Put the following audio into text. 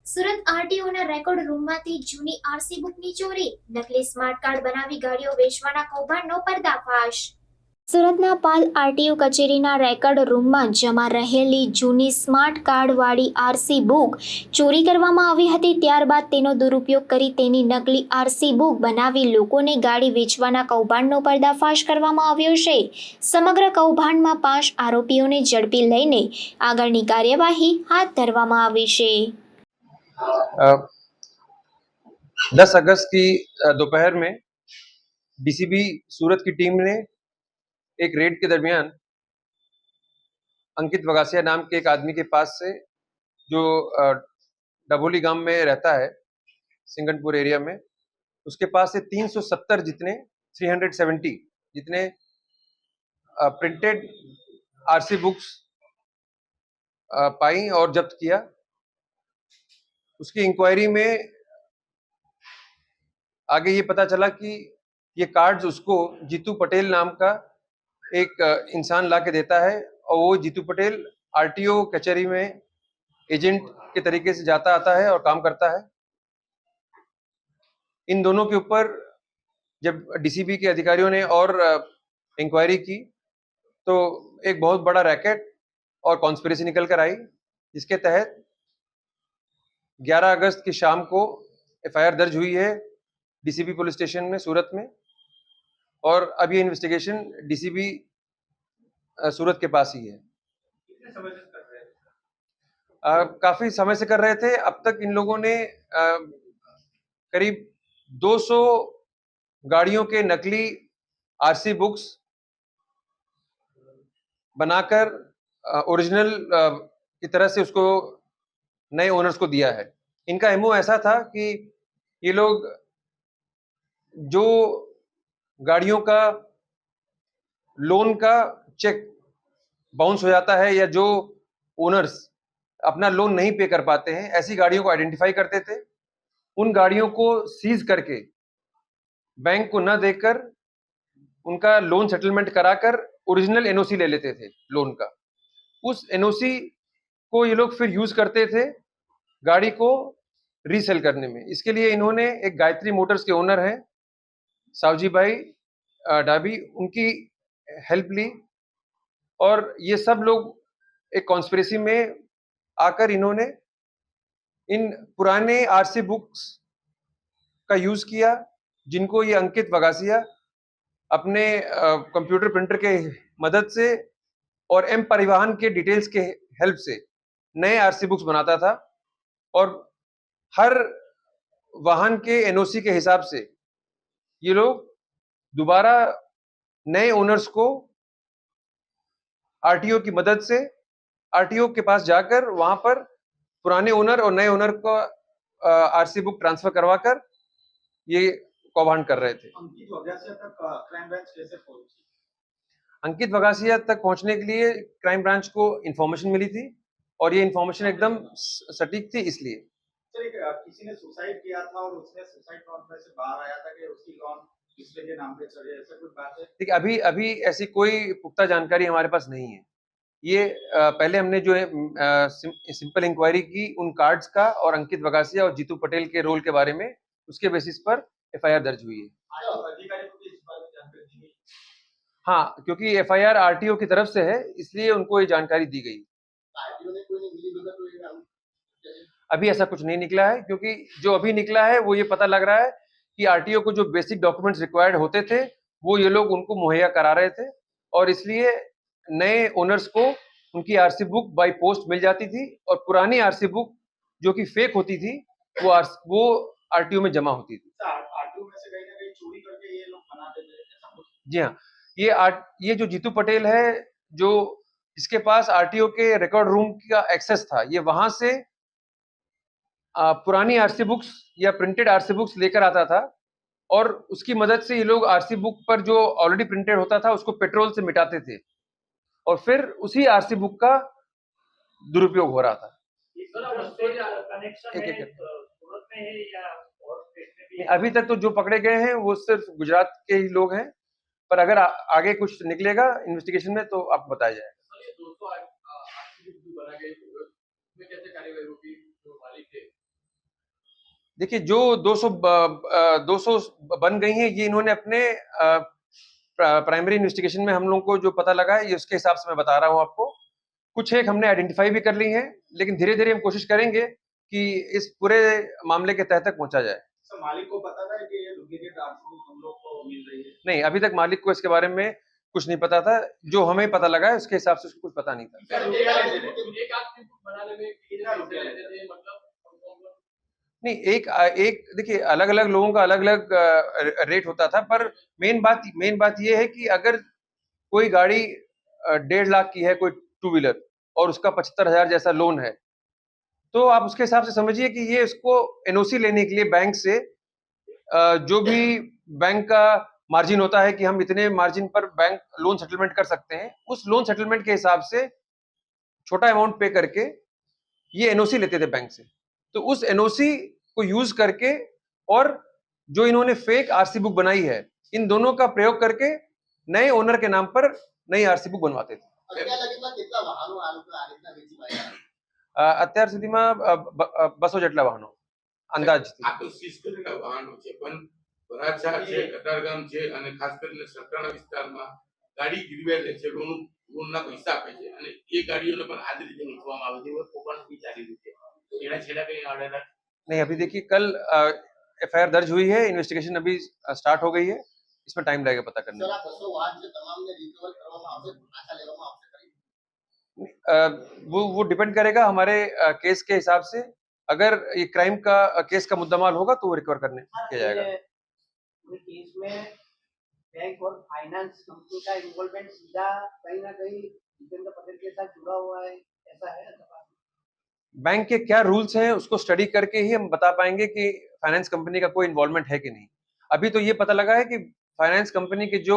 Surat આરટીઓના record રૂમમાંથી જૂની RC બુકની ચોરી, નકલી સ્માર્ટ કાર્ડ બનાવી ગાડીઓ વેચવાના કૌભાંડનો પર્દાફાશ। સુરતના પાલ આરટીઓ કચેરીના રેકર્ડ રૂમમાં જમા રહેલી જૂની સ્માર્ટ કાર્ડવાળી આરસી બુક ચોરી કરવામાં આવી હતી। ત્યારબાદ તેનો દુરુપયોગ કરી તેની નકલી આરસી બુક બનાવી લોકોને ગાડી વેચવાના કૌભાંડનો પર્દાફાશ કરવામાં આવ્યો છે। સમગ્ર કૌભાંડમાં 5 આરોપીઓને ઝડપી લઈને આગળની કાર્યવાહી હાથ ધરવામાં આવી છે। 10 अगस्त की दोपहर में डीसीबी सूरत की टीम ने एक रेड के दरमियान अंकित वगासिया नाम के एक आदमी के पास से, जो डभोली गांव में रहता है सिंगनपुर एरिया में, उसके पास से 370 जितने प्रिंटेड आरसी बुक्स पाई और जब्त किया। उसकी इंक्वायरी में आगे ये पता चला कि ये कार्ड्स उसको जीतू पटेल नाम का एक इंसान ला के देता है और वो जीतू पटेल आरटीओ कचहरी में एजेंट के तरीके से जाता आता है और काम करता है। इन दोनों के ऊपर जब डीसीबी के अधिकारियों ने और इंक्वायरी की तो एक बहुत बड़ा रैकेट और कॉन्स्पिरेसी निकल कर आई, जिसके तहत 11 अगस्त की शाम को एफआईआर दर्ज हुई है डीसीबी पुलिस स्टेशन में सूरत में। और अब ये इन्वेस्टिगेशन डीसीबी सूरत के पास ही है। कितने समय से कर रहे थे? काफी समय से कर रहे थे। अब तक इन लोगों ने करीब 200 गाड़ियों के नकली आरसी बुक्स बनाकर ओरिजिनल की तरह से उसको नए ओनर्स को दिया है। इनका एमओ ऐसा था कि ये लोग जो गाड़ियों का लोन का चेक बाउंस हो जाता है या जो ओनर्स अपना लोन नहीं पे कर पाते हैं, ऐसी गाड़ियों को आइडेंटिफाई करते थे। उन गाड़ियों को सीज करके बैंक को न देकर उनका लोन सेटलमेंट कराकर ओरिजिनल एनओसी ले लेते थे लोन का। उस एनओसी को ये लोग फिर यूज करते थे गाड़ी को रीसेल करने में। इसके लिए इन्होंने एक गायत्री मोटर्स के ओनर हैं सावजी भाई डाबी, उनकी हेल्प ली और ये सब लोग एक कॉन्स्पिरेसी में आकर इन्होंने इन पुराने आरसी बुक्स का यूज किया, जिनको ये अंकित वगासिया अपने कंप्यूटर प्रिंटर के मदद से और एम परिवहन के डिटेल्स के हेल्प से नए आरसी बुक्स बनाता था और हर वाहन के एनओसी के हिसाब से ये लोग दोबारा नए ओनर्स को आरटीओ की मदद से आरटीओ के पास जाकर वहां पर पुराने ओनर और नए ओनर को आरसी बुक ट्रांसफर करवाकर ये कौभांड कर रहे थे। अंकित वगासिया तक क्राइम ब्रांच कैसे पहुंची? अंकित वगासिया तक पहुंचने के लिए क्राइम ब्रांच को इंफॉर्मेशन मिली थी और ये इंफॉर्मेशन एकदम सटीक थी। इसलिए किसी ने सुसाइड किया था और उसने सुसाइड नोट में से बाहर आया था कि उसकी लोन दूसरे के नाम पे चढ़े, ऐसा कुछ बात है? देखिए, अभी ऐसी कोई पुख्ता जानकारी हमारे पास नहीं है। ये पहले हमने जो है सिंपल इंक्वायरी की उन कार्ड्स का और अंकित वगासिया और जीतू पटेल के रोल के बारे में, उसके बेसिस पर एफआईआर दर्ज हुई है। हाँ, क्योंकि एफआईआर आरटीओ की तरफ से है, इसलिए उनको ये जानकारी दी गई। अभी ऐसा कुछ नहीं निकला है, क्योंकि जो अभी निकला है वो ये पता लग रहा है कि आरटीओ को जो बेसिक डॉक्यूमेंट्स रिक्वायर्ड होते थे वो ये लोग उनको मुहैया करा रहे थे और इसलिए नए ओनर्स को उनकी आरसी बुक बाय पोस्ट मिल जाती थी और पुरानी आरसी बुक जो कि फेक होती थी वो आरटीओ में जमा होती थी। आरटीओ में से कहीं ना कहीं चोरी करके ये लोग बनाते थे, ऐसा कुछ? जी हाँ, ये जो जीतू पटेल है, जो इसके पास आरटीओ के रिकॉर्ड रूम का एक्सेस था, ये वहां से पुरानी आरसी बुक्स या प्रिंटेड आरसी बुक्स लेकर आता था और उसकी मदद से ये लोग आरसी बुक पर जो ऑलरेडी प्रिंटेड होता था उसको पेट्रोल से मिटाते थे और फिर उसी आरसी बुक का दुरुपयोग हो रहा था। अभी तक तो जो पकड़े गए हैं वो सिर्फ गुजरात के ही लोग हैं पर अगर आगे कुछ निकलेगा इन्वेस्टिगेशन में तो आपको बताया जाएगा। सर, ये 200 आरसीबुक जो बना गई उसमें कैसे कार्यवाही होगी जो मालिक थे? देखिए जो 200 बन गई हैं, ये इन्होंने अपने प्राइमरी इन्वेस्टिगेशन में हम लोगों को जो पता लगा है, ये उसके हिसाब से मैं बता रहा हूँ आपको। कुछ एक हमने आइडेंटिफाई भी कर ली हैं, लेकिन धीरे-धीरे हम कोशिश करेंगे कि इस पूरे मामले के तह तक पहुँचा जाए। सर, मालिक को पता था कि ये डुप्लीकेट आरसीबुक हम लोग को मिल रही है? नहीं, अभी तक मालिक को इसके बारे में कुछ नहीं पता था। जो हमें पता लगा है, उसके हिसाब से उसको कुछ पता नहीं था। सर, रुपया लेते थे? एक आरसीबुक बनाने में कितना रुपया लेते थे मतलब? नहीं, एक देखिए अलग-अलग लोगों का अलग-अलग रेट होता था, पर मेन बात ये है कि अगर कोई गाड़ी 1.5 लाख की है, कोई टू व्हीलर और उसका 75,000 जैसा लोन है, तो आप उसके हिसाब से समझिए कि ये उसको एनओसी लेने के लिए बैंक से जो भी बैंक का मार्जिन होता है कि हम इतने मार्जिन पर बैंक लोन सेटलमेंट कर सकते हैं, उस लोन सेटलमेंट के हिसाब से छोटा अमाउंट पे करके ये एनओसी लेते थे बैंक से। तो उस एनओसी को यूज करके और जो इन्होंने फेक आरसी बुक बनाई है, इन दोनों का प्रयोग करके नए ओनर के नाम पर नई आरसी बुक बनवाते थे। અત્યાર સુધીમાં 200 જેટલા વાહનો અંદાજથી. આ તો સીઝ કરેલા વાહનો છે, પણ વરાછા છે, કતારગામ છે અને ખાસ કરીને સરકારના વિસ્તારમાં ગાડી ગીરવે લે છે, લોનના પૈસા આપે છે અને એ ગાડીઓને પણ આ જ રીતે લૂંટવામાં આવે છે. એવો કૌભાંડ બી ચાલી રહ્યું છે. તો એના છેડા કઈ આડેલા नहीं, अभी देखिए कल एफआईआर दर्ज हुई है, इन्वेस्टिगेशन अभी स्टार्ट हो गई है, इसमें टाइम लगेगा पता करने में। वो डिपेंड करेगा हमारे केस के हिसाब से। अगर ये क्राइम का केस का मुद्दामाल होगा तो वो रिकवर करने किया जाएगा। केस में बैंक और फाइनेंस कंपनी का इन्वॉल्वमेंट सीधा कहीं ना कहीं जितेंद्र पटेल के साथ जुड़ा हुआ है, ऐसा है? बैंक के क्या रूल्स हैं उसको स्टडी करके ही हम बता पाएंगे कि फाइनेंस कंपनी का कोई इन्वॉल्वमेंट है कि नहीं। अभी तो ये पता लगा है कि फाइनेंस कंपनी के जो